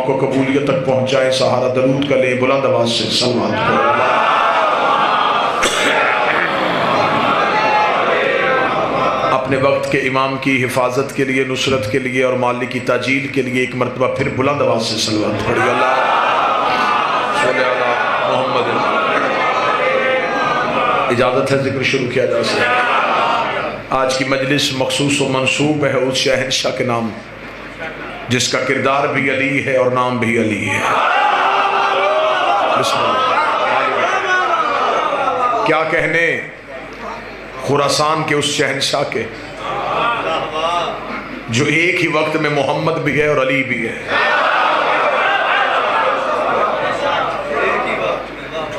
کو قبولیت تک پہنچائیں. سہارا درود کا لیں, بلند آواز سے صلوات پڑھو. اپنے وقت کے امام کی حفاظت کے لیے, نصرت کے لیے اور مالی کی تاجیل کے لیے ایک مرتبہ پھر بلند آواز سے صلوات پڑھیے. اللہ صلی علی محمد. اجازت ہے ذکر شروع کیا جا سکتا. آج کی مجلس مخصوص و منسوب ہے اس شہنشاہ کے نام جس کا کردار بھی علی ہے اور نام بھی علی ہے. بسم اللہ. کیا کہنے خراسان کے اس شہنشاہ کے جو ایک ہی وقت میں محمد بھی ہے اور علی بھی ہے.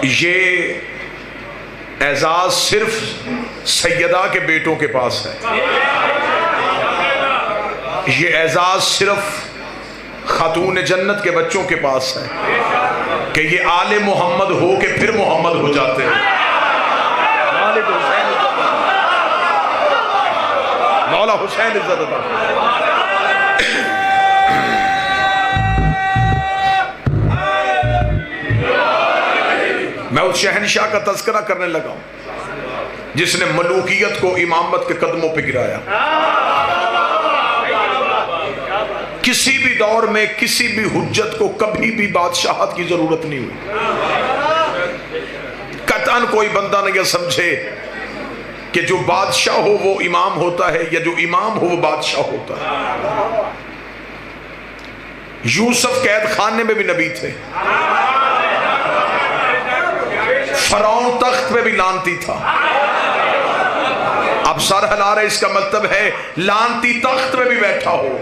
یہ اعزاز صرف سیدہ کے بیٹوں کے پاس ہے. یہ اعزاز صرف خاتون جنت کے بچوں کے پاس ہے کہ یہ آل محمد ہو کے پھر محمد ہو جاتے ہیں. مولا حسین عزت عطا. میں اس شہنشاہ کا تذکرہ کرنے لگا ہوں جس نے ملوکیت کو امامت کے قدموں پہ گرایا. کسی بھی دور میں کسی بھی حجت کو کبھی بھی بادشاہت کی ضرورت نہیں ہوئی. قطعاً کوئی بندہ نہ یہ سمجھے کہ جو بادشاہ ہو وہ امام ہوتا ہے یا جو امام ہو وہ بادشاہ ہوتا ہے. یوسف قید خانے میں بھی نبی تھے. فرعون تخت پہ بھی لانتی تھا. اب سر ہلا رہے, اس کا مطلب ہے لانتی تخت پہ بھی بیٹھا ہو.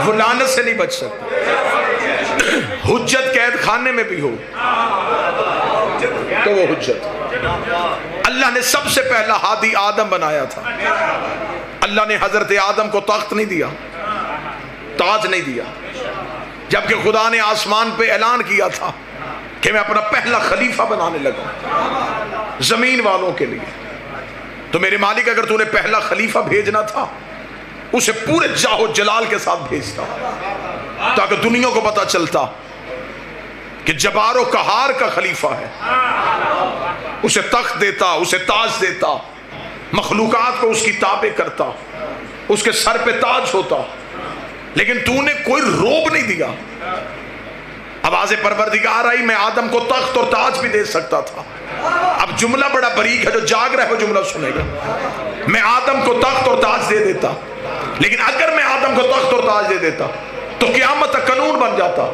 وہ لعنت سے نہیں بچ سکتا. حجت قید خانے میں بھی ہو تو وہ حجت. اللہ نے سب سے پہلا ہادی آدم بنایا تھا. اللہ نے حضرت آدم کو تخت نہیں دیا, تاج نہیں دیا, جبکہ خدا نے آسمان پہ اعلان کیا تھا کہ میں اپنا پہلا خلیفہ بنانے لگا زمین والوں کے لیے. تو میرے مالک اگر تو نے پہلا خلیفہ بھیجنا تھا اسے پورے جاہ و جلال کے ساتھ بھیجتا تاکہ دنیا کو پتا چلتا کہ جبار و قہار کا خلیفہ ہے. اسے تخت دیتا, اسے تاج دیتا, مخلوقات کو اس کی تابع کرتا, اس کے سر پہ تاج ہوتا. لیکن تو نے کوئی روب نہیں دیا. آواز پروردگار آئی, میں آدم کو تخت اور تاج بھی دے سکتا تھا. اب جملہ بڑا بریک ہے, جو جاگ رہا ہے وہ جملہ سنے گا. میں آدم کو تخت اور تاج دے دیتا, لیکن اگر میں آدم کو تخت اور تاج دے دیتا تو قیامت تک قانون بن جاتا.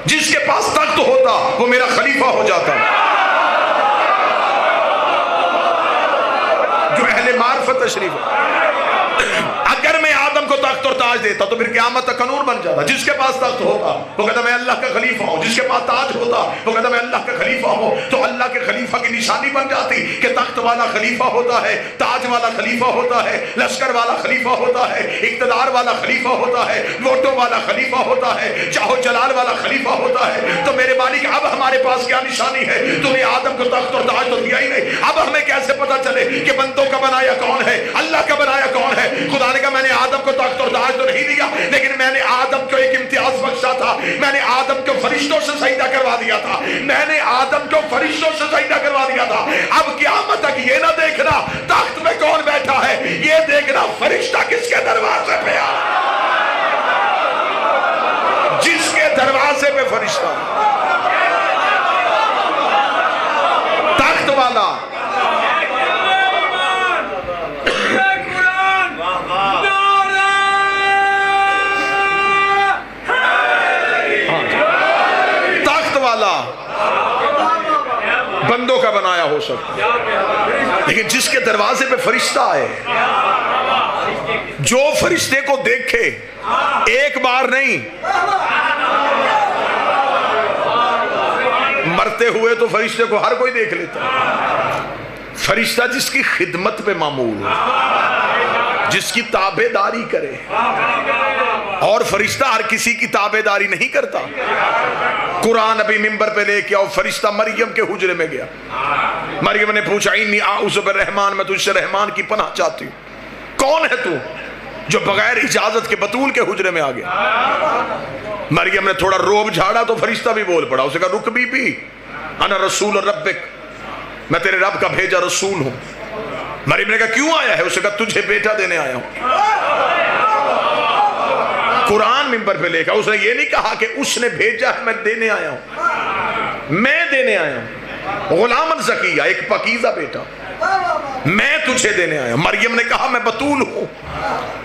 جس کے پاس تخت ہوتا وہ میرا خلیفہ ہو جاتا. جو اہل معرفت تشریف ہے, اگر میں آدم کو تخت اور تاج دیتا تو پھر قیامت تک قانون بن جاتا. جس کے پاس تخت ہوتا وہ کہتا میں اللہ کا خلیفہ ہوں, جس کے پاس تاج ہوتا وہ کہتا میں اللہ کا خلیفہ ہوں. تو اللہ کے خلیفہ کی نشانی بن جاتی کہ تخت والا خلیفہ ہوتا ہے, تاج والا خلیفہ ہوتا ہے, لشکر والا خلیفہ ہوتا ہے, اقتدار والا خلیفہ ہوتا ہے, ووٹوں والا خلیفہ ہوتا ہے, چاہو جلال والا خلیفہ ہوتا ہے. تو میرے مالک اب ہمارے پاس کیا نشانی ہے؟ تو نے آدم کو تخت اور تاج تو دیا ہی نہیں. اب ہمیں کیسے پتا چلے کہ بندوں کا بنایا کون ہے, اللہ کا بنایا کون ہے؟ خدا نے کہا میں نے آدم کو تخت اور تاج تو نہیں دیا, لیکن میں نے آدم کو ایک امتیاز بخشا تھا. میں نے آدم کو فرشتوں سے سجدہ کروا دیا تھا. میں نے آدم کو فرشتوں سے سجدہ کروا دیا تھا. اب قیامت تک یہ نہ دیکھنا تخت میں کون بیٹھا ہے, یہ دیکھنا فرشتہ کس کے دروازے پہ آ. جس کے دروازے پہ فرشتہ, تخت والا, بندوں کا بنایا ہو سکتا, لیکن جس کے دروازے پہ فرشتہ آئے, جو فرشتے کو دیکھے ایک بار نہیں, مرتے ہوئے تو فرشتے کو ہر کوئی دیکھ لیتا. فرشتہ جس کی خدمت پہ معمول ہو, جس کی تابع داری کرے, اور فرشتہ ہر کسی کی تابع داری نہیں کرتا. قرآن ابھی ممبر پہ لے کے آؤ, فرشتہ مریم کے حجرے میں گیا. مریم نے پوچھا انی اعوذ بالرحمن, میں تجھ سے رحمان کی پناہ چاہتی ہوں. کون ہے تو؟ جو بغیر اجازت کے بطول کے حجرے میں آ گیا. مریم نے تھوڑا روب جھاڑا تو فرشتہ بھی بول پڑا. اسے کہا رک بی بی، انا رسول ربک، میں تیرے رب کا بھیجا رسول ہوں. مریم نے کہا کیوں آیا ہے؟ اسے کہا تجھے بیٹا دینے آیا ہوں. قرآن منبر پہ لے کہا، اس نے یہ نہیں کہا کہ اس نے بھیجا ہے میں دینے آیا ہوں، میں دینے آیا ہوں. غلام زکیہ، ایک پاکیزہ بیٹا، میں تجھے دینے آیا ہوں. مریم نے کہا میں بطول ہوں.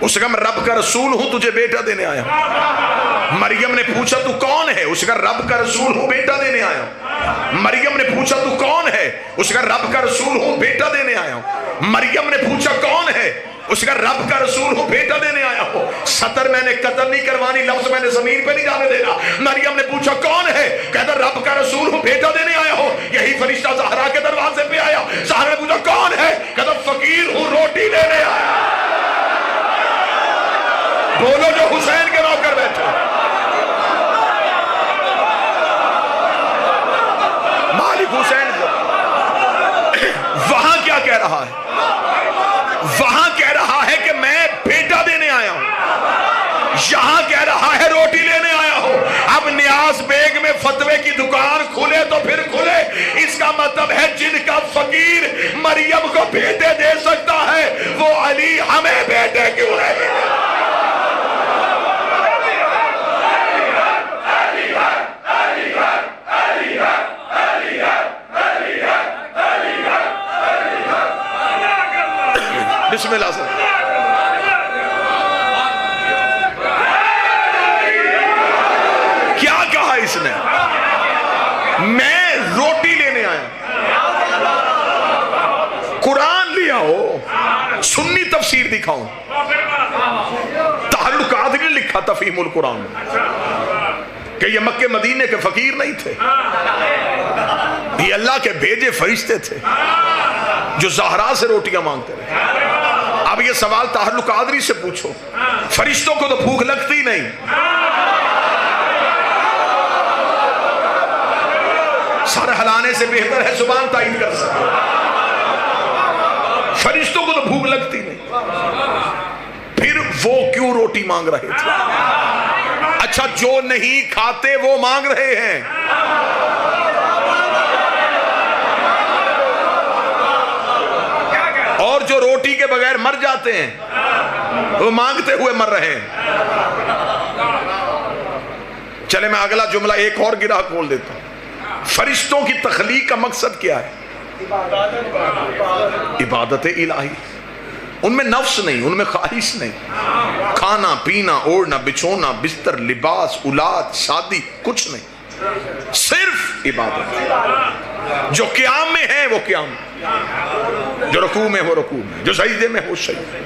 اس نے کہا میں رب کا رسول ہوں، تجھے بیٹا دینے آیا ہوں. مریم نے پوچھا تو کون ہے؟ اس نے کہا رب کا رسول ہوں، بیٹا دینے آیا ہوں. مریم نے پوچھا تو کون ہے؟ اس نے کہا رب کا رسول ہوں، بیٹا دینے آیا ہوں. مریم نے پوچھا کون ہے؟ اس کا رب کا رسول ہوں، بیٹا دینے آیا ہوں. سطر میں نے قتل نہیں کروانی، لفظ میں نے زمین پہ نہیں جانے دینا. مریم نے پوچھا کون ہے؟ کہتا رب کا رسول ہوں، بیٹا دینے آیا ہوں. یہی فرشتہ زہرا کے دروازے پہ آیا. زہرا نے پوچھا کون ہے؟ کہتا فقیر ہوں، روٹی لینے آیا. بولو جو حسین کے نوکر بیٹھے. مالک حسین وہاں کیا کہہ رہا ہے؟ وہاں کہہ رہا ہے کہ میں بیٹا دینے آیا ہوں، یہاں کہہ رہا ہے روٹی لینے آیا ہوں. اب نیاز بیگ میں فتوے کی دکان کھلے تو پھر کھلے. اس کا مطلب ہے جن کا فقیر مریم کو بیٹے دے سکتا ہے وہ علی ہمیں بیٹے کیوں نہیں؟ بسم اللہ سے کیا کہا اس نے؟ میں روٹی لینے آیا. قرآن لیا ہو، سنی تفسیر دکھاؤں. طاہر القادری نے لکھا تفہیم القرآن کہ یہ مکہ مدینے کے فقیر نہیں تھے، یہ اللہ کے بھیجے فرشتے تھے جو زہرا سے روٹیاں مانگتے رہے. اب یہ سوال طاہر القادری سے پوچھو، فرشتوں کو تو بھوک لگتی نہیں، سر ہلانے سے بہتر ہے زبان تائید کر سکے. فرشتوں کو تو بھوک لگتی نہیں، پھر وہ کیوں روٹی مانگ رہے تھے؟ اچھا جو نہیں کھاتے وہ مانگ رہے ہیں. اور جو روٹی کے بغیر مر جاتے ہیں وہ مانگتے ہوئے مر رہے ہیں. چلے میں اگلا جملہ ایک اور گرہ کھول دیتا ہوں. فرشتوں کی تخلیق کا مقصد کیا ہے؟ عبادت الہی. ان میں نفس نہیں، ان میں خواہش نہیں، کھانا پینا اوڑھنا بچھونا بستر لباس اولاد شادی کچھ نہیں، صرف عبادت. جو قیام میں ہے وہ قیام، جو رکوع میں وہ رکوع میں، جو سجدے میں وہ سجدے.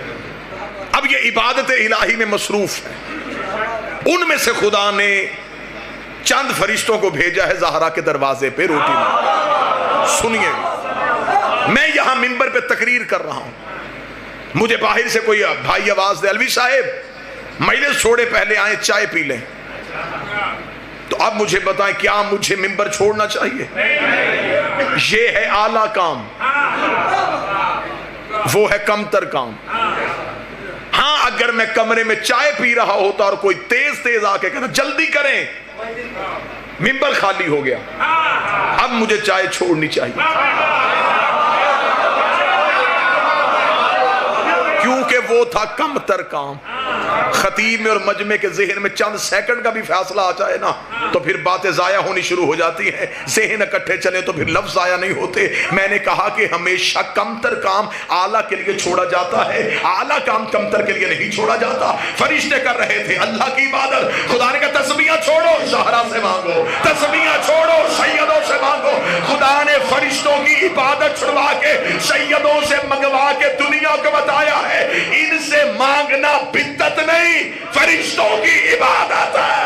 اب یہ عبادت الہی میں مصروف ہے. ان میں سے خدا نے چند فرشتوں کو بھیجا ہے زہرا کے دروازے پہ روٹی میں. سنیے، میں یہاں منبر پہ تقریر کر رہا ہوں، مجھے باہر سے کوئی بھائی آواز دے الوی صاحب مجلس چھوڑے پہلے آئیں چائے پی لیں، تو اب مجھے بتائیں کیا مجھے منبر چھوڑنا چاہیے؟ یہ ہے اعلیٰ کام، وہ ہے کم تر کام. ہاں اگر میں کمرے میں چائے پی رہا ہوتا اور کوئی تیز تیز آ کے کہتا جلدی کریں منبر خالی ہو گیا، اب مجھے چائے چھوڑنی چاہیے، کیونکہ وہ تھا کم تر کام. خطیب میں اور مجمع کے ذہن میں چند سیکنڈ کا بھی فاصلہ آ جائے نا تو پھر باتیں ضائع ہونی شروع ہو جاتی ہیں. ذہن اکٹھے چلے تو پھر لفظ ضائع نہیں ہوتے. میں نے کہا کہ ہمیشہ کم تر کام اعلیٰ کے لیے چھوڑا جاتا ہے، اعلیٰ کام کم تر کے لیے نہیں چھوڑا جاتا. فرشتے کر رہے تھے اللہ کی عبادت. خدا نے کہا تسبیحاں چھوڑو زہرا سے مانگو، تسبیحاں چھوڑو سیدوں سے مانگو. خدا نے فرشتوں کی عبادت چھڑوا کے سیدوں سے منگوا کے دنیا کو بتایا ہے ان سے مانگنا بدعت نہیں، فرشتوں کی عبادت ہے.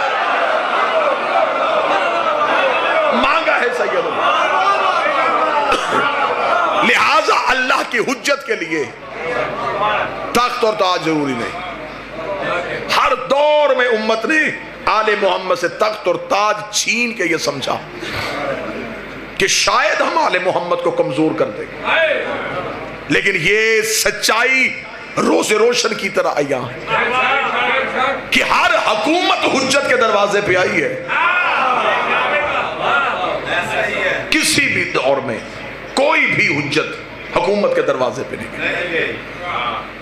مانگا ہے سیدوں، لہذا اللہ کی حجت کے لیے تخت اور تاج ضروری نہیں. ہر دور میں امت نے آل محمد سے تخت اور تاج چھین کے یہ سمجھا کہ شاید ہم آل محمد کو کمزور کر دیں گے، لیکن یہ سچائی روز روشن کی طرح آیا کہ ہر حکومت حجت کے دروازے پہ آئی ہے. کسی بھی دور میں کوئی بھی حجت حکومت کے دروازے پہ نہیں گئی.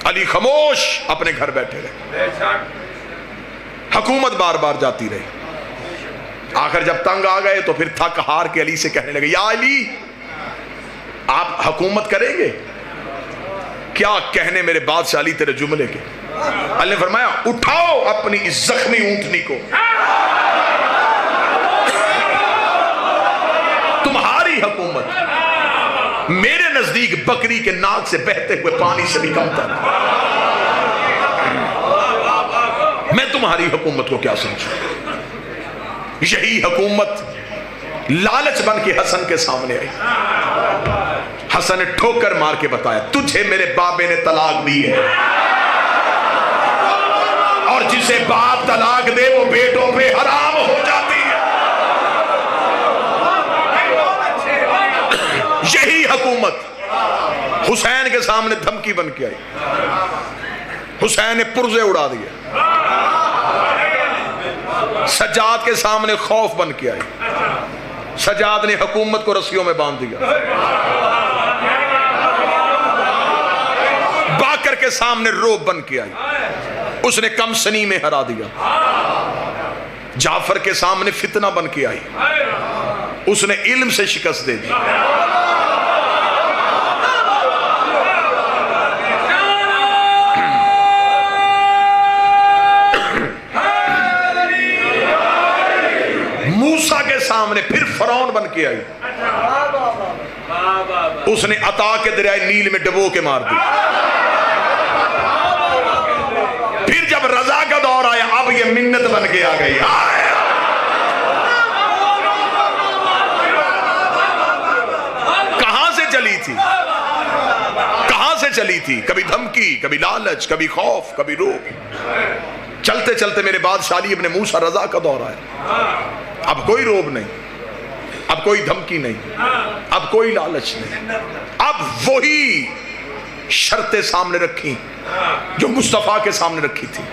علی خاموش اپنے گھر بیٹھے رہے. حکومت بار بار جاتی رہی. آخر جب تنگ آ گئے تو پھر تھک ہار کے علی سے کہنے لگے یا علی آپ حکومت کریں گے؟ کیا کہنے میرے بادشاہ علی تیرے جملے کے. اللہ نے فرمایا اٹھاؤ اپنی اس زخمی اونٹنی کو. تمہاری حکومت میرے نزدیک بکری کے ناک سے بہتے ہوئے پانی سے بھی کم تر. میں تمہاری حکومت کو کیا سمجھوں. یہی حکومت لالچ بن کے حسن کے سامنے آئی. حسن نے ٹھوکر مار کے بتایا تجھے میرے بابے نے طلاق دی ہے، اور جسے باپ طلاق دے وہ بیٹوں پہ حرام ہو جاتی ہے. یہی حکومت حسین کے سامنے دھمکی بن کے آئی. حسین نے پرزے اڑا دیے. سجاد کے سامنے خوف بن کے آئی. سجاد نے حکومت کو رسیوں میں باندھ دیا. باکر کے سامنے روب بن کے آئی. اس نے کم سنی میں ہرا دیا. جعفر کے سامنے فتنہ بن کے آئی. اس نے علم سے شکست دے دی. موسیٰ کے سامنے پھر فرعون بن کے آئی. اس نے عطا کے دریائے نیل میں ڈبو کے مار دی. پھر جب رضا کا دور آیا اب یہ منت بن کے آ گئی. کہاں سے چلی تھی؟ کہاں سے چلی تھی؟ کبھی دھمکی، کبھی لالچ، کبھی خوف، کبھی روب. چلتے چلتے میرے بادشاہ علی ابن موسیٰ رضا کا دور آیا. اب کوئی روب نہیں، اب کوئی دھمکی نہیں، اب کوئی لالچ نہیں. اب وہی شرطیں سامنے رکھی جو مصطفیٰ کے سامنے رکھی تھی.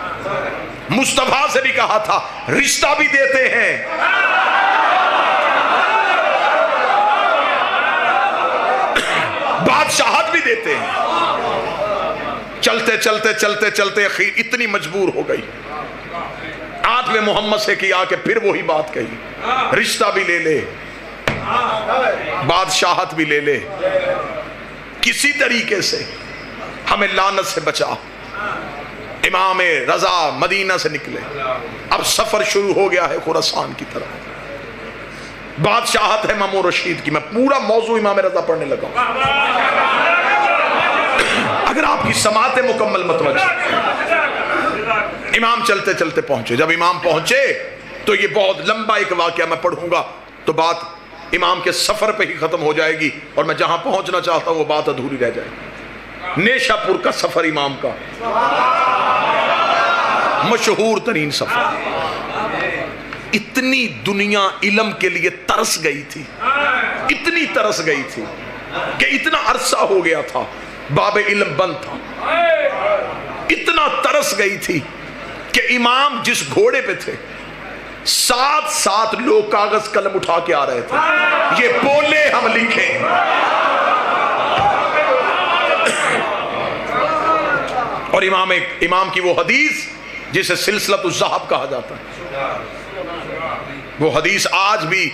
مصطفیٰ سے بھی کہا تھا رشتہ بھی دیتے ہیں، بادشاہت بھی دیتے ہیں. چلتے چلتے چلتے چلتے اخیر اتنی مجبور ہو گئی. آت میں محمد سے کیا کہ پھر وہی بات کہی رشتہ بھی لے لے، بادشاہت بھی لے لے، کسی طریقے سے ہمیں لعنت سے بچا. امام رضا مدینہ سے نکلے. اب سفر شروع ہو گیا ہے خراسان کی طرف. بادشاہت ہے مامون رشید کی. میں پورا موضوع امام رضا پڑھنے لگا ہوں. اگر آپ کی سماعت مکمل متوجہ. امام چلتے چلتے پہنچے. جب امام پہنچے تو یہ بہت لمبا ایک واقعہ میں پڑھوں گا تو بات امام کے سفر پہ ہی ختم ہو جائے گی اور میں جہاں پہنچنا چاہتا ہوں وہ بات ادھوری رہ جائے گی. نیشا پور کا سفر امام کا مشہور ترین سفر. اتنی دنیا علم کے لیے ترس گئی تھی، اتنی ترس گئی تھی کہ اتنا عرصہ ہو گیا تھا باب علم بند تھا. اتنا ترس گئی تھی کہ امام جس گھوڑے پہ تھے 7 لوگ کاغذ قلم اٹھا کے آ رہے تھے یہ بولے ہم لکھیں. اور امام کی وہ حدیث جسے سلسلۃ الذہب کہا جاتا ہے، وہ حدیث آج بھی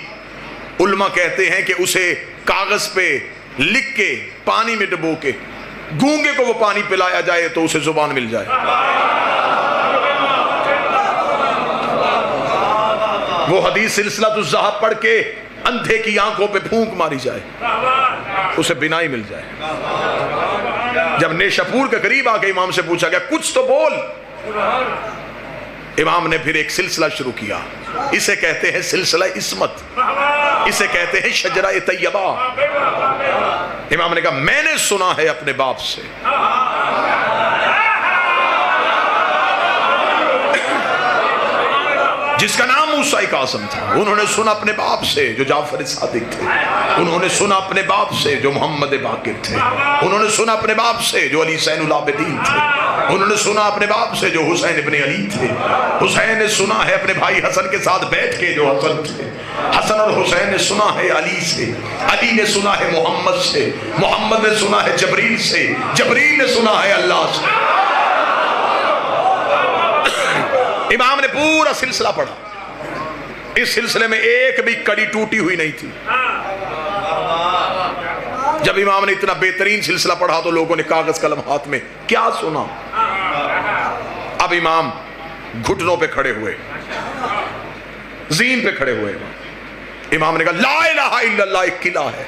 علماء کہتے ہیں کہ اسے کاغذ پہ لکھ کے پانی میں ڈبو کے گونگے کو وہ پانی پلایا جائے تو اسے زبان مل جائے. وہ حدیث سلسلۃ الذہب پڑھ کے اندھے کی آنکھوں پہ پھونک ماری جائے اسے بینائی مل جائے. جب نیشاپور کے قریب آ کے امام سے پوچھا گیا کچھ تو بول، امام نے پھر ایک سلسلہ شروع کیا. اسے کہتے ہیں سلسلہ عصمت، اسے کہتے ہیں شجرہ طیبہ. امام نے کہا میں نے سنا ہے اپنے باپ سے جس کا نام موسیٰ ایک اعظم تھا، انہوں نے سنا اپنے باپ سے جو جعفر صادق تھے، انہوں نے سنا اپنے باپ سے جو محمد باقر تھے، انہوں نے سنا اپنے باپ سے جو علی زین العابدین تھے، انہوں نے سنا اپنے باپ سے جو حسین ابن علی تھے، حسین نے سنا ہے اپنے بھائی حسن کے ساتھ بیٹھ کے جو حسن تھے، حسن اور حسین نے سنا ہے علی سے، علی نے سنا ہے محمد سے، محمد نے سنا ہے جبریل سے، جبریل نے سنا ہے اللہ سے۔ امام نے پورا سلسلہ پڑھا، اس سلسلے میں ایک بھی کڑی ٹوٹی ہوئی نہیں تھی۔ جب امام نے اتنا بہترین سلسلہ پڑھا تو لوگوں نے کاغذ قلم ہاتھ میں کیا سنا؟ اب امام گھٹنوں پہ کھڑے ہوئے، زین پہ کھڑے ہوئے، امام نے کہا لا الہ الا اللہ ایک قلعہ ہے،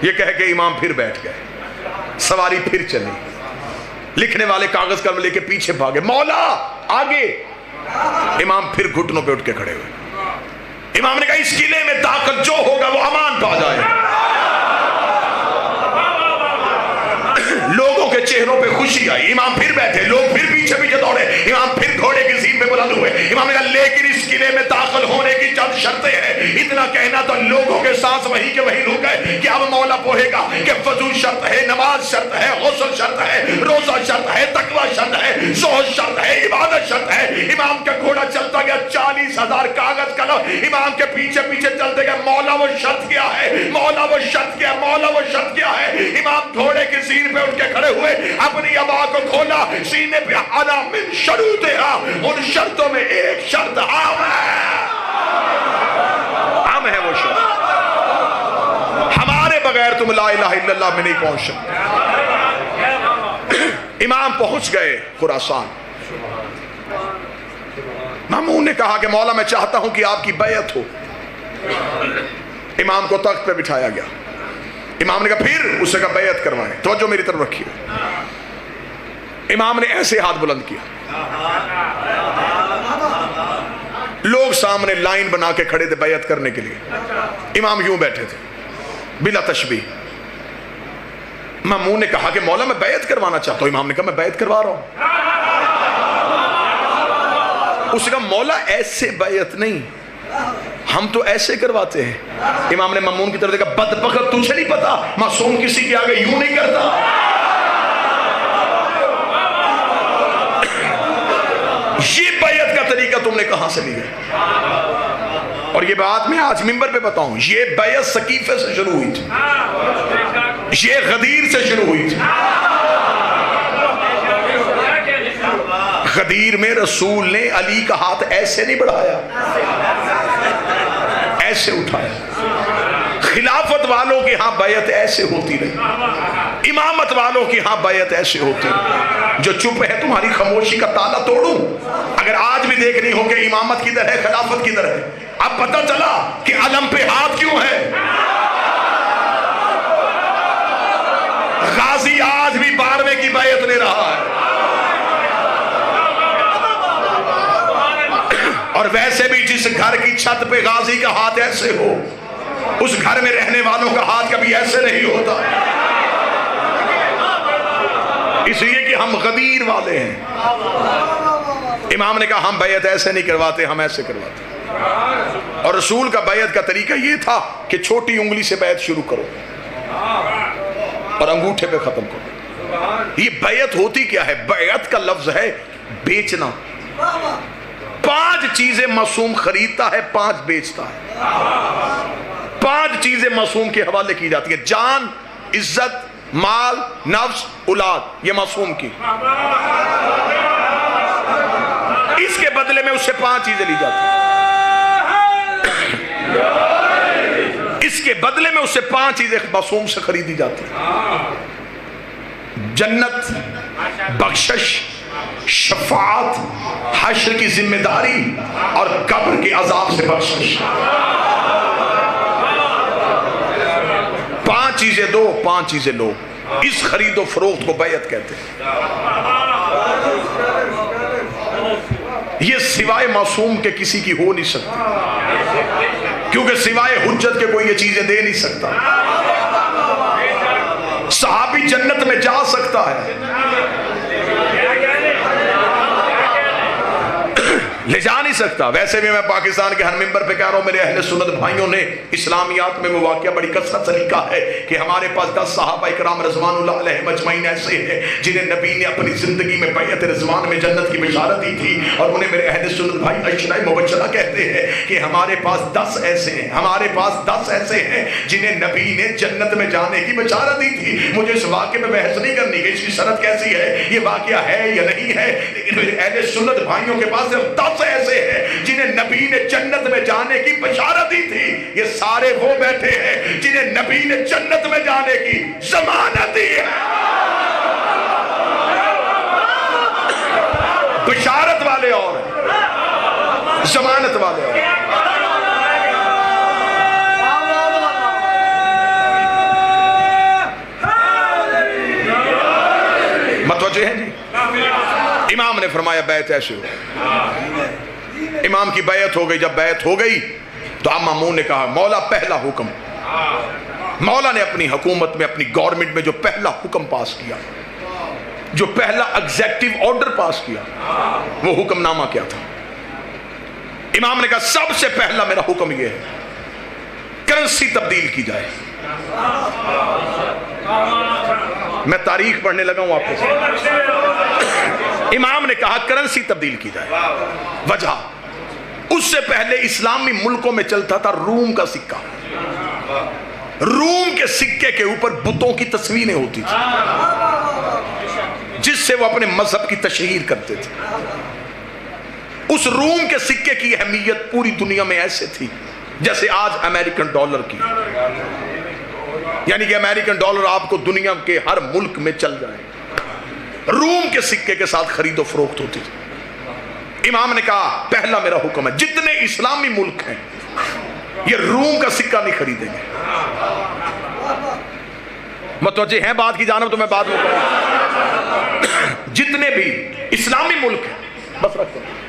یہ کہہ کے امام پھر بیٹھ گئے، سواری پھر چلی، لکھنے والے کاغذ قلم لے کے پیچھے بھاگے، مولا آگے، امام پھر گھٹنوں پہ اٹھ کے کھڑے ہوئے، امام نے کہا اس قلعے میں داخل جو ہوگا وہ امان پا جائے۔ لوگوں کے چہروں پہ خوشی آئی، امام پھر بیٹھے، لوگ پھر پیچھے پیچھے دوڑے، امام پھر گھوڑے کی زین پہ بلند ہوئے، امام نے کہا لیکن اس قلعے میں داخل ہونے کی چند شرطیں ہیں۔ اتنا کہنا تو لوگوں کے سانس وہی کے وہی رک گئے کہ اب مولا پوہے گا کہ وضو شرط ہے، نماز شرط ہے، غسل شرط ہے، روزہ شرط ہے، تقوی شرط ہے، زہد شرط ہے، عبادت شرط ہے۔ امام کا گھوڑا چلتا گیا، 40,000 کاغذ قلم امام کے پیچھے پیچھے چلتے گئے، مولا وہ شرط کیا ہے، مولا وہ شرط کیا ہے، مولا وہ شرط کیا ہے۔ امام گھوڑے کی زین پہ اٹھ کے کھڑے ہوئے، اپنی عبا کو کھولا، سینے پہ اعلیٰ من شروطہا، ان شرطوں میں ایک شرط عام ہے، عام ہے وہ شرط، ہمارے بغیر تم لا الہ الا اللہ میں نہیں پہنچ سکتے۔ امام پہنچ گئے خراسان، مامون نے کہا کہ مولا میں چاہتا ہوں کہ آپ کی بیعت ہو۔ امام کو تخت پہ بٹھایا گیا، امام نے کہا پھر اسے کہا بیعت کروائیں، توجہ میری طرف رکھیے۔ امام نے ایسے ہاتھ بلند کیا، لوگ سامنے لائن بنا کے کھڑے تھے بیعت کرنے کے لیے، امام یوں بیٹھے تھے بلا تشبیہ۔ مامون نے کہا کہ مولا میں بیعت کروانا چاہتا ہوں، امام نے کہا میں بیعت کروا رہا ہوں۔ اس نے کہا مولا ایسے بیعت نہیں، ہم تو ایسے کرواتے ہیں۔ امام نے مامون کی طرف دیکھا، بدبخت تجھے نہیں پتا معصوم کسی کے آگے یوں نہیں کرتا۔ یہ بیعت کا طریقہ تم نے کہاں سے لیا؟ اور یہ بات میں آج منبر پہ بتاؤں، یہ بیعت سقیفے سے شروع ہوئی تھی، یہ غدیر سے شروع ہوئی تھی۔ غدیر میں رسول نے علی کا ہاتھ ایسے نہیں بڑھایا، ایسے اٹھایا۔ خلافت والوں کی ہاں بیعت ایسے ہوتی رہی، امامت والوں کی ہاں بیعت ایسے ہوتی رہی۔ جو چپ ہے تمہاری خاموشی کا تالا توڑوں؟ اگر آج بھی دیکھنی ہو کہ امامت کدھر ہے، خلافت کدھر ہے، اب پتہ چلا کہ علم پہ ہاتھ کیوں ہے۔ غازی آج بھی 12ویں کی بیعت لے رہا ہے، اور ویسے بھی جس گھر کی چھت پہ غازی کا ہاتھ ایسے ہو، اس گھر میں رہنے والوں کا ہاتھ کبھی ایسے نہیں ہوتا، اس لیے کہ ہم غدیر والے ہیں۔ امام نے کہا ہم بیعت ایسے نہیں کرواتے، ہم ایسے کرواتے۔ اور رسول کا بیعت کا طریقہ یہ تھا کہ چھوٹی انگلی سے بیعت شروع کرو اور انگوٹھے پہ ختم کرو۔ یہ بیعت ہوتی کیا ہے؟ بیعت کا لفظ ہے بیچنا۔ 5 چیزیں معصوم خریدتا ہے، 5 بیچتا ہے۔ 5 چیزیں معصوم کے حوالے کی جاتی ہیں، جان، عزت، مال، نفس، اولاد، یہ معصوم کی۔ اس کے بدلے میں اس سے 5 چیزیں لی جاتی ہیں، اس کے بدلے میں اس سے 5 چیزیں معصوم سے خریدی جاتی ہیں: جنت، بخشش، شفاعت، حشر کی ذمہ داری اور قبر کے عذاب سے بخشش۔ 5 چیزیں دو، 5 چیزیں لو، اس خرید و فروخت کو بیعت کہتے ہیں۔ یہ سوائے معصوم کے کسی کی ہو نہیں سکتی، کیونکہ سوائے حجت کے کوئی یہ چیزیں دے نہیں سکتا۔ صحابی جنت میں جا سکتا ہے لے جا نہیں سکتا. ویسے بھی میں پاکستان کے ہر ممبر پہ کہہ رہا ہوں میرے اہل سنت بھائیوں نے اسلامیات میں وہ واقعہ بڑی کثرت سے لکھا ہے کہ ہمارے پاس 10 صحابہ اکرام رضوان اللہ علیہ مجمعین ایسے ہیں جنہیں نبی نے اپنی زندگی میں بیعت رضوان میں جنت کی بشارت دی تھی, اور انہیں میرے اہل سنت بھائی عشرہ مبشرہ کہتے ہیں کہ ہمارے پاس 10 ایسے ہیں, ہمارے پاس 10 ایسے ہیں جنہیں نبی نے جنت میں جانے کی بشارت دی تھی. مجھے اس واقعے میں بحث نہیں کرنی کہ اس کی سند کیسی ہے, یہ واقعہ ہے یا نہیں ہے, لیکن میرے اہل سنت بھائیوں کے پاس صرف 10 ایسے ہیں جنہیں نبی نے جنت میں جانے کی بشارت دی تھی. یہ سارے وہ بیٹھے ہیں جنہیں نبی نے جنت میں جانے کی ضمانت دی ہے. بشارت والے اور ضمانت والے اور. متوجہ ہیں جی. امام نے فرمایا بیعت ایسے ہو. امام کی بیعت ہو گئی. جب بیعت ہو گئی تو اب مامون نے کہا مولا پہلا حکم. مولا نے اپنی حکومت میں اپنی گورنمنٹ میں جو پہلا حکم پاس کیا, جو پہلا ایگزیکٹو آرڈر پاس کیا, وہ حکم نامہ کیا تھا؟ امام نے کہا سب سے پہلا میرا حکم یہ ہے کرنسی تبدیل کی جائے. میں تاریخ پڑھنے لگا ہوں آپ کو. امام نے کہا کرنسی تبدیل کی جائے. وجہ اس سے پہلے اسلامی ملکوں میں چلتا تھا روم کا سکہ. روم کے سکے کے اوپر بتوں کی تصویریں ہوتی تھی جس سے وہ اپنے مذہب کی تشہیر کرتے تھے. اس روم کے سکے کی اہمیت پوری دنیا میں ایسے تھی جیسے آج امریکن ڈالر کی, یعنی کہ امریکن ڈالر آپ کو دنیا کے ہر ملک میں چل جائے. روم کے سکے کے ساتھ خرید و فروخت ہوتی تھی. امام نے کہا پہلا میرا حکم ہے جتنے اسلامی ملک ہیں یہ روم کا سکہ نہیں خریدیں گے. متوجہ ہیں بات کی جانب؟ تو میں بات میں کہوں جتنے بھی اسلامی ملک ہیں بس رکھتے ہیں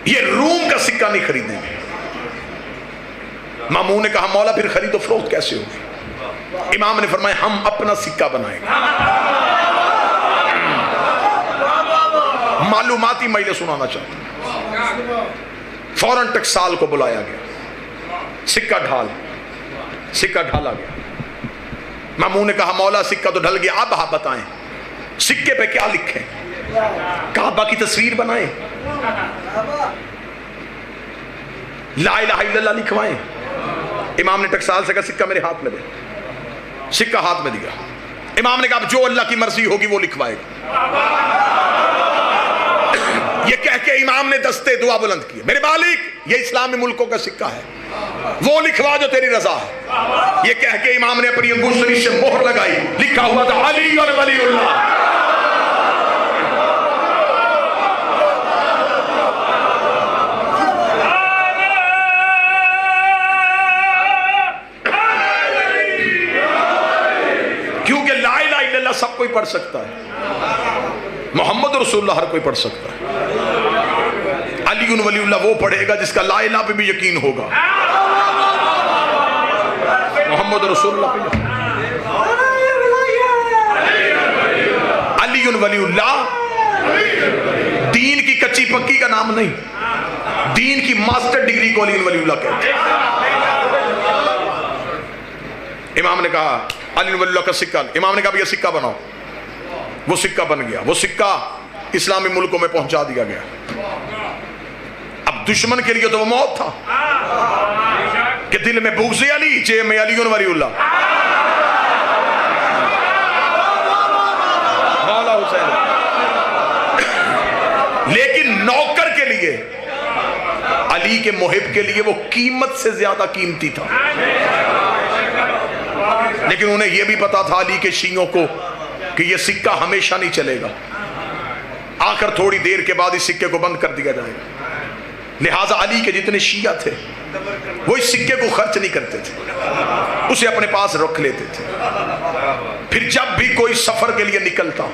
یہ روم کا سکہ نہیں خریدیں گے. مامون نے کہا مولا پھر خرید و فروخت کیسے ہوگی؟ امام نے فرمایا ہم اپنا سکہ بنائیں گے. معلوماتی میلے سنانا چاہتا ہوں. فوراً ٹکسال کو بلایا گیا. سکہ ڈھالا گیا. مامون نے کہا مولا سکہ تو ڈھل گیا, اب آپ بتائیں سکے پہ کیا لکھیں؟ کعبہ کی تصویر بنائیں, لا الہ الا اللہ لکھوائیں؟ امام نے ٹکسال سے کہا سکہ میرے ہاتھ میں دے. سکہ ہاتھ میں دیا. امام نے کہا جو اللہ کی مرضی ہوگی وہ لکھوائے گا. یہ کہہ کے امام نے دستے دعا بلند کیے, میرے مالک یہ اسلامی ملکوں کا سکہ ہے, وہ لکھوا جو تیری رضا ہے. یہ کہہ کے امام نے اپنی انگشتری سے مہر لگائی, لکھا ہوا تھا علی اور ولی اللہ. کیونکہ لا الہ الا اللہ سب کوئی پڑھ سکتا ہے, محمد رسول اللہ ہر کوئی پڑھ سکتا ہے. علی ولی اللہ وہ پڑھے گا جس کا لا الہ پہ بھی یقین ہوگا, محمد رسول اللہ پہ. علی ولی اللہ دین کی کچی پکی کا نام نہیں, دین کی ماسٹر ڈگری کو علی ولی اللہ کہتے ہیں. امام نے کہا علی ولی اللہ کا سکہ. امام نے کہا یہ سکہ بناؤ. وہ سکہ بن گیا. وہ سکہ اسلامی ملکوں میں پہنچا دیا گیا. اب دشمن کے لیے تو وہ موت تھا کہ دل میں بغض علی, جیب میں علی ولی اللہ. مولا حسین. لیکن نوکر کے لیے, علی کے محب کے لیے وہ قیمت سے زیادہ قیمتی تھا. لیکن انہیں یہ بھی پتا تھا علی کے شیعوں کو کہ یہ سکہ ہمیشہ نہیں چلے گا, آخر تھوڑی دیر کے بعد اس سکے کو بند کر دیا جائے گا. لہٰذا علی کے جتنے شیعہ تھے وہ اس سکے کو خرچ نہیں کرتے تھے, اسے اپنے پاس رکھ لیتے تھے. پھر جب بھی کوئی سفر کے لیے نکلتا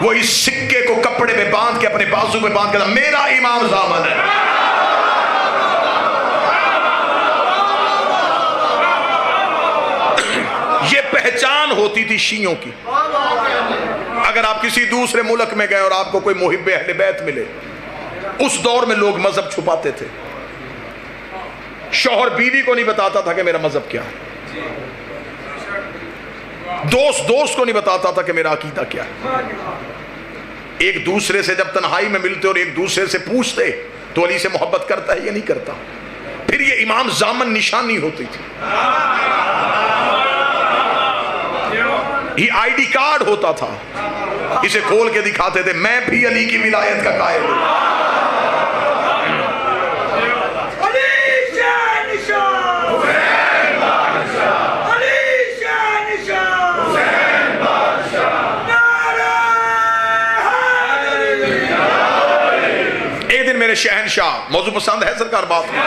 وہ اس سکے کو کپڑے میں باندھ کے اپنے بازو میں باندھ کے میرا امام ضامن ہے. یہ پہچان ہوتی تھی شیعوں کی. اگر آپ کسی دوسرے ملک میں گئے اور آپ کو کوئی محب اہل بیت ملے اس دور میں لوگ مذہب چھپاتے تھے. شوہر بیوی کو نہیں بتاتا تھا کہ میرا مذہب کیا ہے. دوست کو نہیں بتاتا تھا کہ میرا عقیدہ کیا ہے. ایک دوسرے سے جب تنہائی میں ملتے اور ایک دوسرے سے پوچھتے تو علی سے محبت کرتا ہے یا نہیں کرتا. پھر یہ امام زامن نشانی ہوتی تھی, یہ آئی ڈی کارڈ ہوتا تھا. اسے کھول کے دکھاتے تھے میں بھی علی کی ولایت کا قائل ہوں. میرے شہنشاہ, موضوع پسند ہے سرکار بات میں,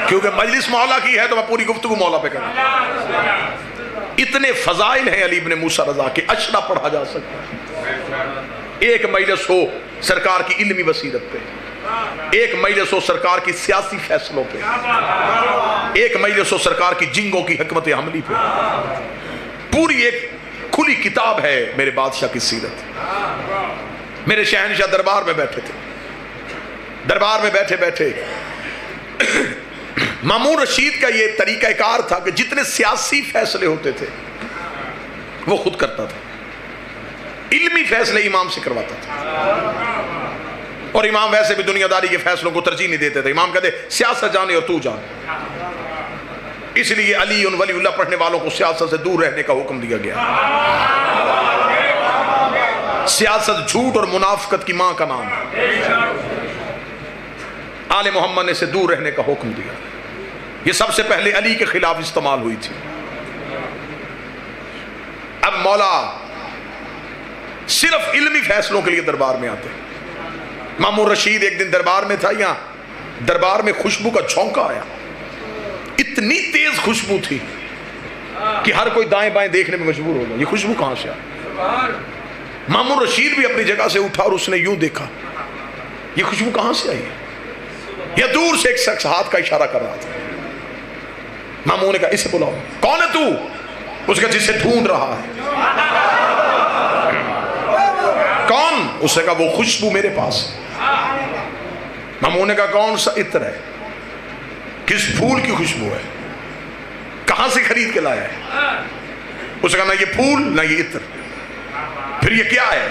کیونکہ مجلس مولا کی ہے تو میں پوری گفتگو مولا پہ کروں. اتنے فضائل ہیں علی ابن موسیٰ رضا کے, اشرا پڑھا جا سکتا ہے. ایک مجلس ہو سرکار کی علمی بصیرت پہ, ایک مجلس ہو سرکار کی سیاسی فیصلوں پہ, ایک مجلس ہو سرکار کی جنگوں کی حکمت عملی پہ. پوری ایک کھلی کتاب ہے میرے بادشاہ کی سیرت. میرے شہنشاہ دربار میں بیٹھے تھے. دربار میں بیٹھے بیٹھے مامون رشید کا یہ طریقہ کار تھا کہ جتنے سیاسی فیصلے ہوتے تھے وہ خود کرتا تھا. علمی فیصلے امام سے کرواتا تھا. اور امام ویسے بھی دنیا داری کے فیصلوں کو ترجیح نہیں دیتے تھے. امام کہتے سیاست جانے اور تو جان. اس لیے علی ان ولی اللہ پڑھنے والوں کو سیاست سے دور رہنے کا حکم دیا گیا. سیاست جھوٹ اور منافقت کی ماں کا نام ہے. آل محمد نے سے دور رہنے کا حکم دیا. یہ سب سے پہلے علی کے خلاف استعمال ہوئی تھی. اب مولا صرف علمی فیصلوں کے لیے دربار میں آتے. مامون رشید ایک دن دربار میں تھا, یہاں دربار میں خوشبو کا جھونکا آیا. اتنی تیز خوشبو تھی کہ ہر کوئی دائیں بائیں دیکھنے میں مجبور ہو گیا یہ خوشبو کہاں سے آئی. مامون رشید بھی اپنی جگہ سے اٹھا اور اس نے یوں دیکھا یہ خوشبو کہاں سے آئی ہے. یا دور سے ایک شخص ہاتھ کا اشارہ کر رہا تھا. مامون نے کہا اسے بلاؤ. کون ہے تو؟ اس کا جسے ڈھونڈ رہا ہے. کون؟ اس نے کہا وہ خوشبو میرے پاس ہے. مامون نے کہا کون سا عطر ہے؟ کس پھول کی خوشبو ہے؟ کہاں سے خرید کے لایا ہے؟ اس نے کہا نہ یہ پھول نہ یہ عطر. پھر یہ کیا ہے؟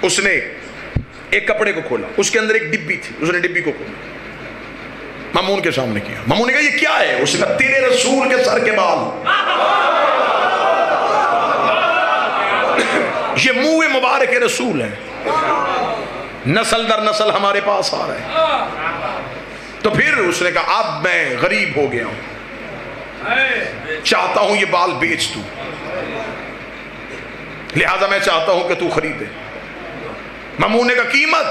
اس نے ایک کپڑے کو کھولا, اس کے اندر ایک ڈبی تھی, اس نے ڈبی کو کھولا, مامون کے سامنے کیا. مامون نے کہا یہ کیا ہے؟ اس نے کہا تیرے رسول کے سر کے بال. یہ منہ مبارک رسول ہے, نسل در نسل ہمارے پاس آ رہا ہے. تو پھر اس نے کہا اب میں غریب ہو گیا ہوں, چاہتا ہوں یہ بال بیچ دوں, لہذا میں چاہتا ہوں کہ تو خریدے. مامون نے کہا قیمت؟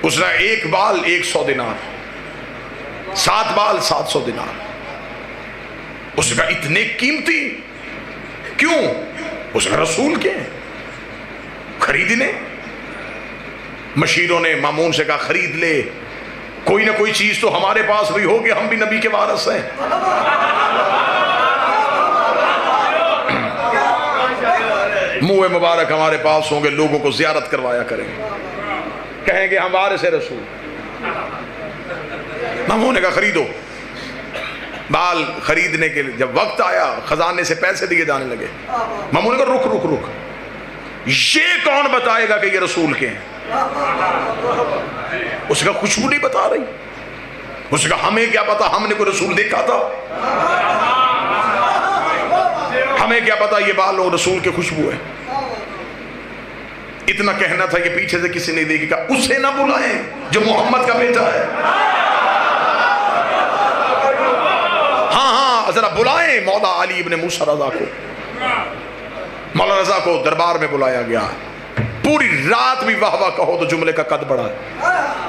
اس نے ایک بال 100 دینار, 7 بال 700 دینار. اس نے کہا اتنے قیمتی کیوں؟ اس نے رسول کے خریدنے. مشیروں نے مامون سے کہا خرید لے, کوئی نہ کوئی چیز تو ہمارے پاس بھی ہوگی, ہم بھی نبی کے وارث ہیں. منہ مبارک ہمارے پاس ہوں گے, لوگوں کو زیارت کروایا کریں گے, کہیں گے ہم وارث رسول. مامون نے کہا خریدو. بال خریدنے کے لیے جب وقت آیا خزانے سے پیسے دیے جانے لگے. مامون نے کہا رک رک رک, یہ کون بتائے گا کہ یہ رسول کے ہیں؟ اس کا خوشبو نہیں بتا رہی. اس کا ہمیں کیا پتا, ہم نے کوئی رسول دیکھا تھا؟ ہمیں کیا پتا یہ بال اور رسول کے خوشبو ہے. اتنا کہنا تھا کہ پیچھے سے کسی نے دیکھی, کہا اسے نہ بلائیں جو محمد کا بیٹا ہے. ہاں ہاں ذرا بلائیں مولا علی ابن موسیٰ رضا کو. مولا رضا کو دربار میں بلایا گیا. پوری رات بھی واہ واہ کہو تو جملے کا قد بڑھا ہے.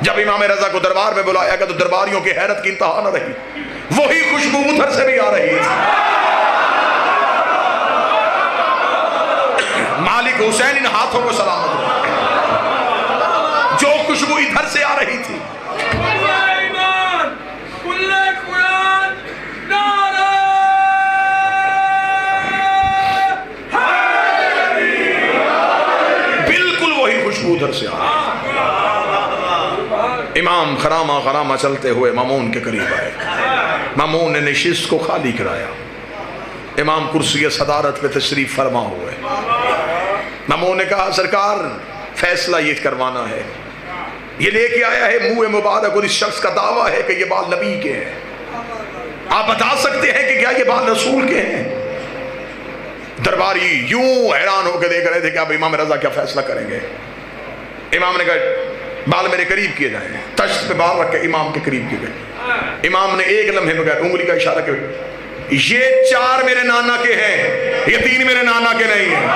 جب امام رضا کو دربار میں بلایا گیا تو درباریوں کی حیرت کی انتہا نہ رہی. وہی خوشبو ادھر سے بھی آ رہی تھی. مالک حسین ان ہاتھوں کو سلامت ہو, جو خوشبو ادھر سے آ رہی تھی. بالکل وہی خوشبو خوشبو ادھر سے آ رہی ہے۔ امام خرامہ خرامہ چلتے ہوئے مامون کے قریب آئے، مامون نے نشست کو خالی کرایا، امام کرسی صدارت پہ تشریف فرما ہوئے۔ مامون نے کہا سرکار فیصلہ یہ کروانا ہے، یہ لے کے آیا ہے منہ مبارک اور اس شخص کا دعویٰ ہے کہ یہ بال نبی کے ہیں، آپ بتا سکتے ہیں کہ کیا یہ بال رسول کے ہیں؟ درباری یوں حیران ہو کے دیکھ رہے تھے کہ اب امام رضا کیا فیصلہ کریں گے۔ امام نے کہا بال میرے قریب کیے جائیں، تشت پہ بال رکھ کے امام کے قریب کیے گئے۔ امام نے ایک لمحے بغیر انگلی کا اشارہ کیا، یہ 4 میرے نانا کے ہیں، یہ 3 میرے نانا کے نہیں ہیں۔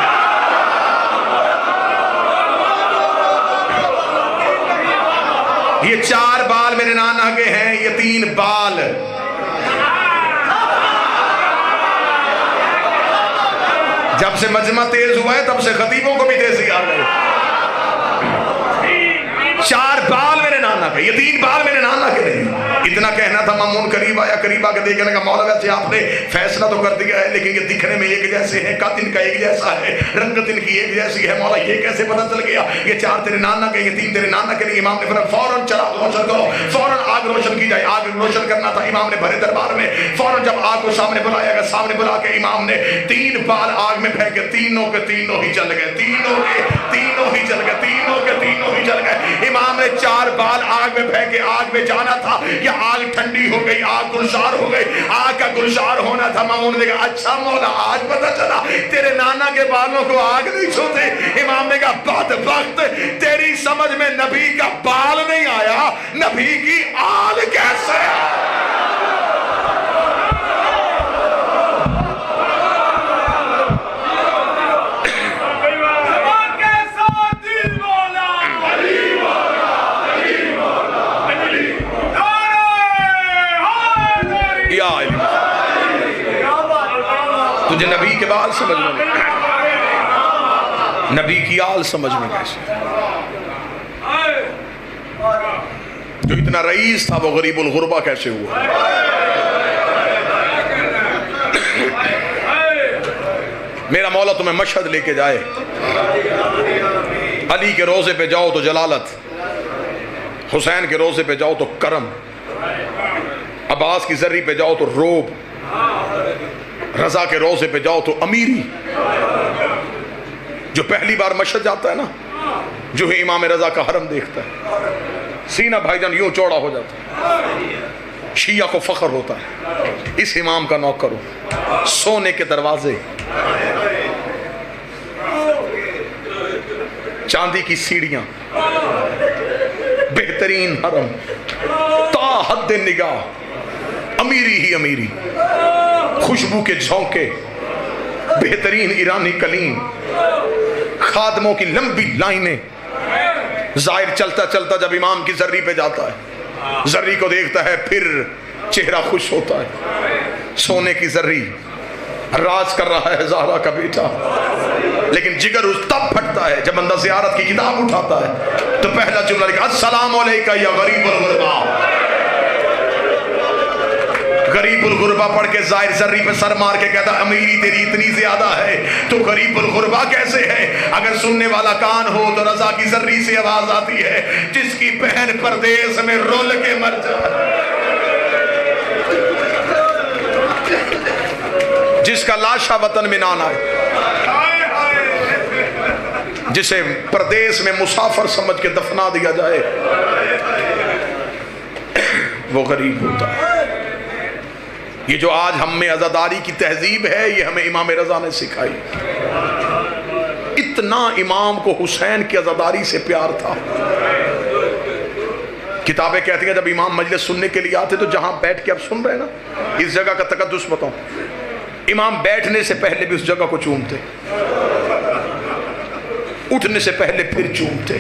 یہ 4 بال میرے نانا کے ہیں، یہ 3 بال۔ جب سے مجمع تیز ہوا ہے تب سے خطیبوں کو بھی تیزی آ گئی۔ 4 بال میرے نانا کے، یہ 3 بال میرے نانا کے نہیں۔ اتنا کہنا تھا، مامون قریب آیا، قریب آ کے دیکھنے کا مولا ویسے آپ نے فیصلہ تو کر دیا ہے لیکن یہ دکھنے میں ایک جیسے ہیں، قد ان کا ایک جیسا ہے، رنگت ان کی ایک جیسی ہے، مولا یہ کیسے پتہ چل گیا؟ یہ 4 تیرے نانا کے، یہ 3 تیرے نانا کے نہیں۔ امام نے فرمایا فوراً چراغ روشن کرو، فوراً آگ روشن کی جائے۔ آگ روشن کرنا تھا امام نے بھرے دربار میں، فوراً جب آگ کو سامنے بلایا گیا، سامنے بلا کے امام نے 3 بال آگ میں پھینکے، تینوں کے تینوں ہی جل گئے، تینوں کے تینوں ہی جل گئے، تینوں کے تینوں ہی جل گئے۔ امام نے 4 بال آگ میں پھینکے، آگ میں جانا تھا، یہ آگ ٹھنڈی ہو گئی، آگ گلزار ہو گئی، آگ کا گلزار ہونا تھا۔ مامون نے کہا اچھا مولا آج پتہ چلا تیرے نانا کے بالوں کو آگ نہیں چھوتے۔ امام نے کہا بدبخت، تیری سمجھ میں نبی کا بال نہیں آیا، نبی کی آل کیسے؟ تجھے نبی کے بال سمجھ میں نہیں، نبی کی آل سمجھ میں کیسے؟ جو اتنا رئیس تھا وہ غریب الغربہ کیسے ہوا؟ میرا مولا تمہیں مشہد لے کے جائے، علی کے روزے پہ جاؤ تو جلالت، حسین کے روزے پہ جاؤ تو کرم، عباس کی ذری پہ جاؤ تو روب، رضا کے روزے پہ جاؤ تو امیری۔ جو پہلی بار مشہد جاتا ہے نا، جو ہی امام رضا کا حرم دیکھتا ہے، سینہ بھائی جان یوں چوڑا ہو جاتا ہے، شیعہ کو فخر ہوتا ہے اس امام کا نوکر ہو۔ سونے کے دروازے، چاندی کی سیڑھیاں، بہترین حرم، تا حد نگاہ امیری ہی امیری، خوشبو کے جھونکے، بہترین ایرانی کلیم، خادموں کی لمبی لائنیں۔ ظاہر چلتا چلتا جب امام کی ذری پہ جاتا ہے، ذری کو دیکھتا ہے پھر چہرہ خوش ہوتا ہے۔ سونے کی ذری راز کر رہا ہے زہرا کا بیٹا، لیکن جگر اس تب پھٹتا ہے جب بندہ زیارت کی کتاب اٹھاتا ہے تو پہلا جملہ لکھا السلام علیکہ یا غریب الغربا۔ غریب الغربہ پڑھ کے ظاہر ذری پہ سر مار کے کہتا امیری تیری اتنی زیادہ ہے تو غریب الغربہ کیسے ہے؟ اگر سننے والا کان ہو تو رضا کی ذری سے آواز آتی ہے، جس کی بہن پردیس میں رول کے مر جائے، جس کا لاشا وطن میں نہ آئے، جسے پردیس میں مسافر سمجھ کے دفنا دیا جائے، وہ غریب ہوتا ہے۔ یہ جو آج ہم میں عزاداری کی تہذیب ہے یہ ہمیں امام رضا نے سکھائی۔ اتنا امام کو حسین کی عزاداری سے پیار تھا۔ کتابیں کہتی ہیں جب امام مجلس سننے کے لیے آتے تو جہاں بیٹھ کے اب سن رہے ہیں نا، اس جگہ کا تقدس بتاؤں، امام بیٹھنے سے پہلے بھی اس جگہ کو چومتے، اٹھنے سے پہلے پھر چومتے۔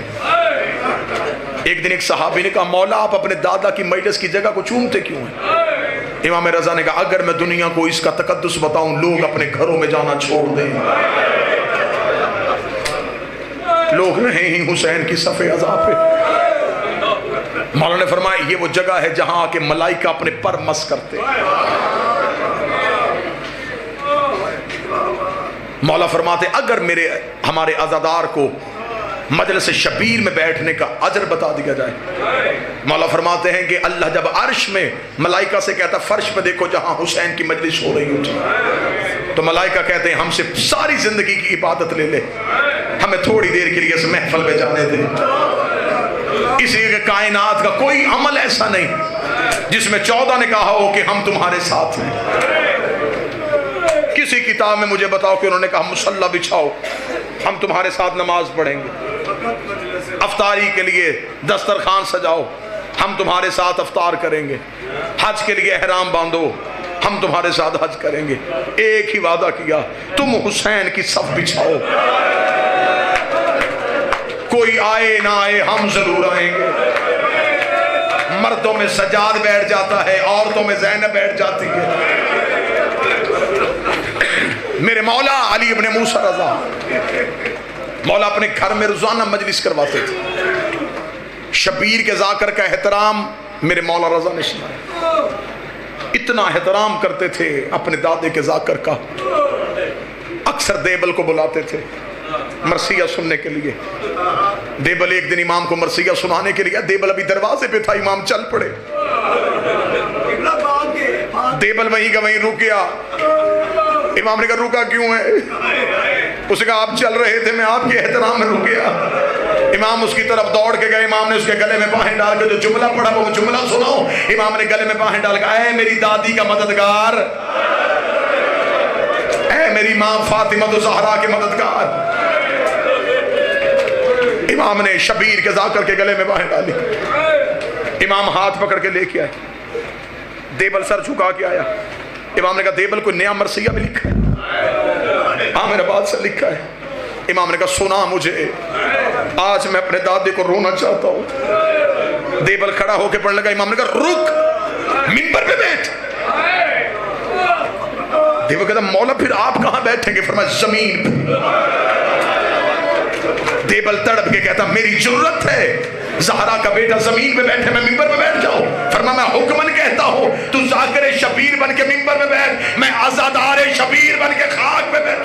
ایک دن ایک صحابی نے کہا مولا آپ اپنے دادا کی مجلس کی جگہ کو چومتے کیوں ہیں؟ امام رضا نے کہا اگر میں دنیا کو اس کا تقدس بتاؤں لوگ اپنے گھروں میں جانا چھوڑ دیں، لوگ رہیں ہی حسین کی صف عزا پہ۔ مولا نے فرمایا یہ وہ جگہ ہے جہاں آ کے ملائکہ اپنے پر مس کرتے۔ مولا فرماتے اگر ہمارے عزادار کو مجلس شبیر میں بیٹھنے کا اجر بتا دیا جائے۔ مولا فرماتے ہیں کہ اللہ جب عرش میں ملائکہ سے کہتا فرش پہ دیکھو جہاں حسین کی مجلس ہو رہی ہوتی، تو ملائکہ کہتے ہیں ہم سے ساری زندگی کی عبادت لے لے، ہمیں تھوڑی دیر کے لیے اس محفل میں جانے دے۔ اس لیے کائنات کا کوئی عمل ایسا نہیں جس میں 14 نے کہا ہو کہ ہم تمہارے ساتھ ہیں۔ کسی کتاب میں مجھے بتاؤ کہ انہوں نے کہا مصلی بچھاؤ ہم تمہارے ساتھ نماز پڑھیں گے، افطاری کے لیے دسترخوان سجاؤ ہم تمہارے ساتھ افطار کریں گے، حج کے لیے احرام باندھو ہم تمہارے ساتھ حج کریں گے۔ ایک ہی وعدہ کیا تم حسین کی صف بچھاؤ، کوئی آئے نہ آئے ہم ضرور آئیں گے۔ مردوں میں سجاد بیٹھ جاتا ہے، عورتوں میں زینب بیٹھ جاتی ہے۔ میرے مولا علی ابن موسیٰ رضا، مولا اپنے گھر میں روزانہ مجلس کرواتے تھے، شبیر کے ذاکر کا احترام میرے مولا رضا نے سنایا، اتنا احترام کرتے تھے اپنے دادے کے ذاکر کا۔ اکثر دیبل کو بلاتے تھے مرثیہ سننے کے لیے۔ دیبل ایک دن امام کو مرثیہ سنانے کے لیے، دیبل ابھی دروازے پہ تھا، امام چل پڑے، دیبل وہیں کا وہیں رک گیا۔ امام نے کہا رکا کیوں ہے؟ اس نے کہا آپ چل رہے تھے میں آپ کے احترام میں رک گیا۔ امام اس کی طرف دوڑ کے گئے، امام نے اس کے گلے میں باہیں ڈال کے جو جملہ پڑھا وہ جملہ سناؤ۔ امام نے گلے میں باہیں ڈال کے اے میری دادی کا مددگار، اے میری ماں فاطمہ الزہرا کے مددگار۔ امام نے شبیر کے ذاکر کے گلے میں باہیں ڈالی، امام ہاتھ پکڑ کے لے کے آئے، دیبل سر جھکا کے آیا۔ امام نے کہا دیبل کوئی نیا مرثیہ بھی لکھا ہے؟ عامر آباد سے لکھا ہے۔ امام نے کہا سنا مجھے، آج میں اپنے دادے کو رونا چاہتا ہوں۔ دیبل کھڑا ہو کے پڑھنے لگا، امام نے کہا رک، منبر پہ بیٹھ۔ دیبل کہتا مولا پھر آپ کہاں بیٹھیں گے؟ فرمایا زمین پہ۔ دیبل تڑپ کے کہتا میری جرت ہے زہرا کا بیٹا زمین پہ بیٹھے میں ممبر پہ بیٹھ جاؤں؟ فرمایا میں حکمن کہتا ہوں تو ذاکر شبیر بن کے ممبر پہ بیٹھ، میں عزادار شبیر بن کے خاک پہ بیٹھ۔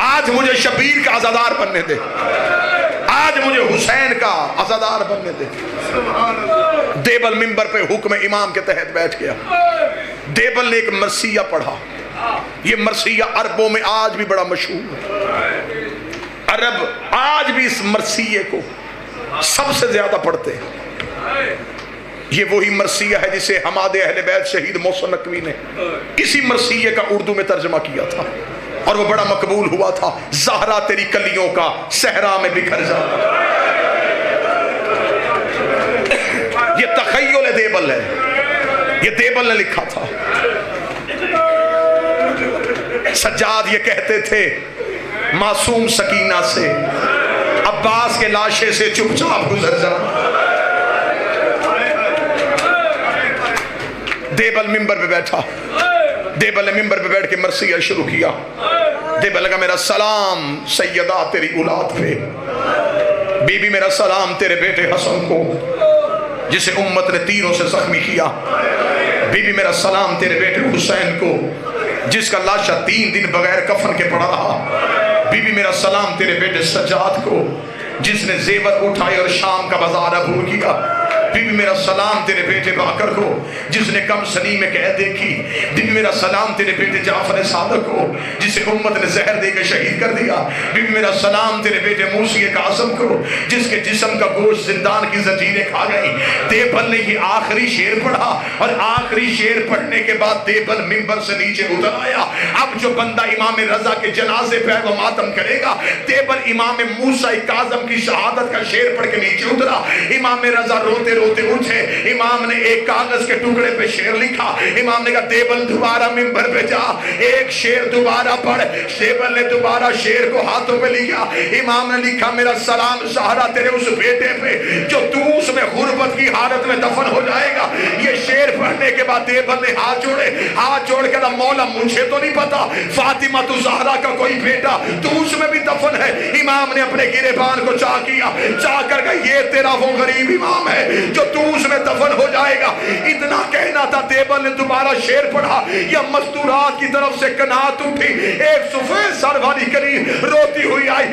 آج مجھے شبیر کا عزادار بننے دے، آج مجھے حسین کا عزادار بننے دے۔ دیبل ممبر پہ حکم امام کے تحت بیٹھ گیا۔ دیبل نے ایک مرثیہ پڑھا، یہ مرثیہ عربوں میں آج بھی بڑا مشہور ہے، عرب آج بھی اس مرثیے کو سب سے زیادہ پڑھتے ہیں۔ یہ وہی مرثیہ ہے جسے حماد اہل بیت شہید محسن نقوی نے اسی مرثیے کا اردو میں ترجمہ کیا تھا اور وہ بڑا مقبول ہوا تھا۔ زہرا تیری کلیوں کا صحرا میں بکھر جا، یہ تخیل دیبل ہے، یہ دیبل نے لکھا تھا۔ سجاد یہ کہتے تھے معصوم سکینہ سے عباس کے لاشے سے چپ چاپ گزر جا۔ دیبل ممبر پہ بیٹھا، دیبل نے ممبر پہ بیٹھ کے مرثیہ شروع کیا۔ دیبل لگا میرا سلام سیدہ تیری اولاد پہ، بی بی میرا سلام تیرے بیٹے حسن کو جسے امت نے تیروں سے زخمی کیا، بی بی میرا سلام تیرے بیٹے حسین کو جس کا لاشہ 3 دن بغیر کفن کے پڑا رہا، بی بی میرا سلام تیرے بیٹے سجاد کو جس نے زیور اٹھائے اور شام کا بازار عبور کیا، بی بی میرا سلام تیرے بیٹے باکر کو جس نے کم سنی میں قید دیکھی، بی بی میرا سلام تیرے بیٹے جعفر صادق کو جسے امت نے زہر دے کے شہید کر دیا، بی بی میرا سلام تیرے بیٹے موسی قاسم کو جس کے جسم کا گوشت زندان کی زنجیریں کھا گئی۔ دیبل نے یہ آخری شعر پڑھا اور آخری شعر پڑھنے کے بعد دیبل ممبر سے نیچے اتر آیا۔ اب جو بندہ امام رضا کے جنازے پہ وہ ماتم کرے گا، دیبل امام موسیٰ کاظم کی شہادت کا شعر پڑھ کے نیچے اترا۔ امام رضا روتے روتے اٹھے، امام نے ایک کاغذ کے ٹکڑے پہ شعر لکھا، امام نے کہا دیبل دوبارہ ممبر پہ جا، ایک شعر دوبارہ پڑھ۔ دیبل نے دوبارہ شعر کو ہاتھوں پہ لکھا، امام نے لکھا میرا سلام زہرا تیرے اس بیٹے پہ جو تو اس میں غربت کی حالت میں دفن ہو جائے گا۔ یہ شعر پڑھنے کے بعد دیبل نے ہاتھ جوڑے، ہاتھ جوڑ کے مولا مجھے تو نہیں پتا فاطمہ الزہرا کا کوئی بیٹا تو اس میں بھی دفن ہے۔ امام نے اپنے گریبان کو چاہ کیا، چاہ کر کہ یہ تیرا وہ غریب امام ہے جو تو اس میں دفن ہو جائے گا۔ اتنا کہنا تھا، دیبل نے دوبارہ شعر پڑھا، یا مستورات کی طرف سے کنات اٹھی، ایک سفید سر والی کلی روتی ہوئی آئی،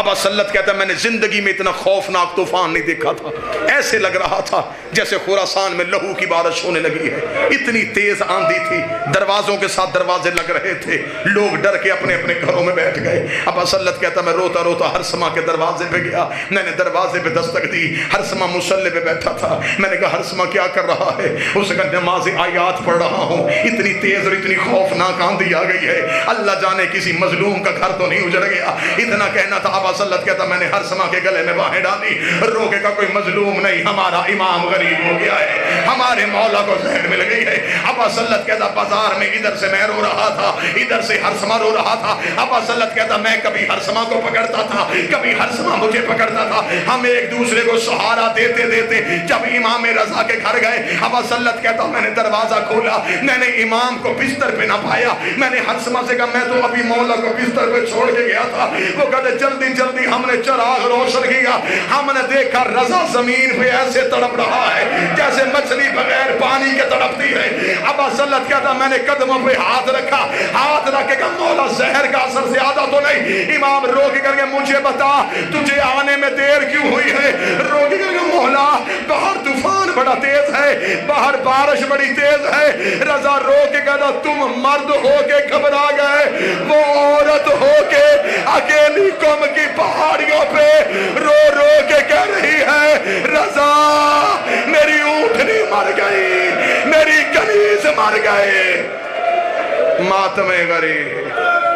ابا سلت کہتا ہے میں نے زندگی میں اتنا خوفناک طوفان نہیں دیکھا تھا، ایسے لگ رہا تھا جیسے خراسان میں لہو کی بارش ہونے لگی ہے، اتنی تیز آندھی تھی، دروازوں کے ساتھ دروازے لگ رہے تھے، لوگ ڈر کے اپنے اپنے گھروں میں بیٹھ گئے۔ ابا سلت کہتا میں روتا روتا ہرسمہ کے دروازے پہ گیا، میں نے دروازے پہ دستک دی، ہرسمہ مصلی پہ بیٹھا تھا، میں نے کہا ہرسمہ کیا کر رہا ہے؟ اس کا نماز آیات پڑھ رہا ہوں، اتنی تیز اور اتنی خوفناک آندھی آ گئی ہے، اللہ جانے کسی مظلوم کا گھر تو نہیں اجڑ گیا، اتنا کہنا تھا۔ ابا سلت کہتا میں نے ہرسمہ کے گلے میں باہیں ڈالی، روکے کا کوئی مظلوم نہیں، ہمارا امام غریب ہو گیا ہے، ہمارے مولا کو زہر مل گئی ہے۔ ابا سلت کہتا بازار میں ادھر سے میں رو رہا تھا، ادھر سے ہرسمہ رو رہا تھا۔ ابا سلت کہتا میں کبھی ہرسمہ کو پکڑتا تھا، کبھی ہرسمہ مجھے پکڑتا تھا، ہم ایک دوسرے کو سہارا دیتے دیتے جب امام رضا کے گھر گئے، ابا سلت کہتا میں نے دروازہ کھولا، میں نے امام کو بستر پہ نہ پایا، میں نے ہرسمہ سے کہا میں تو ابھی مولا کو بستر پہ چھوڑ کے گیا تھا۔ وہ کہتے جلدی جلدی ہم نے چراغ روشن کیا، ہم نے دیکھا رضا زمین پہ ایسے تڑپ رہا ہے جیسے مچھلی بغیر پانی کے تڑپتی ہے۔ ابا سلت کہتا میں نے قدموں پہ ہاتھ رکھا، ہاتھ رکھ کے کہا مولا زہر کا اثر زیادہ تو نہیں؟ امام رو کے کر کے مجھے بتا تجھے آنے میں دیر کیوں ہوئی ہے؟ رو کے کر کے مولا باہر طوفان بڑا تیز ہے، باہر بارش بڑی تیز ہے۔ رضا رو کے کہتا تم مرد ہو کے گھبرا گئے، وہ عورت ہو کے اکیلی قوم کی پہاڑیوں پہ رو رو کے کہہ رہی ہے رضا میری اونٹنی مر گئی، میری کنیز مر گئے۔ ماتم غریب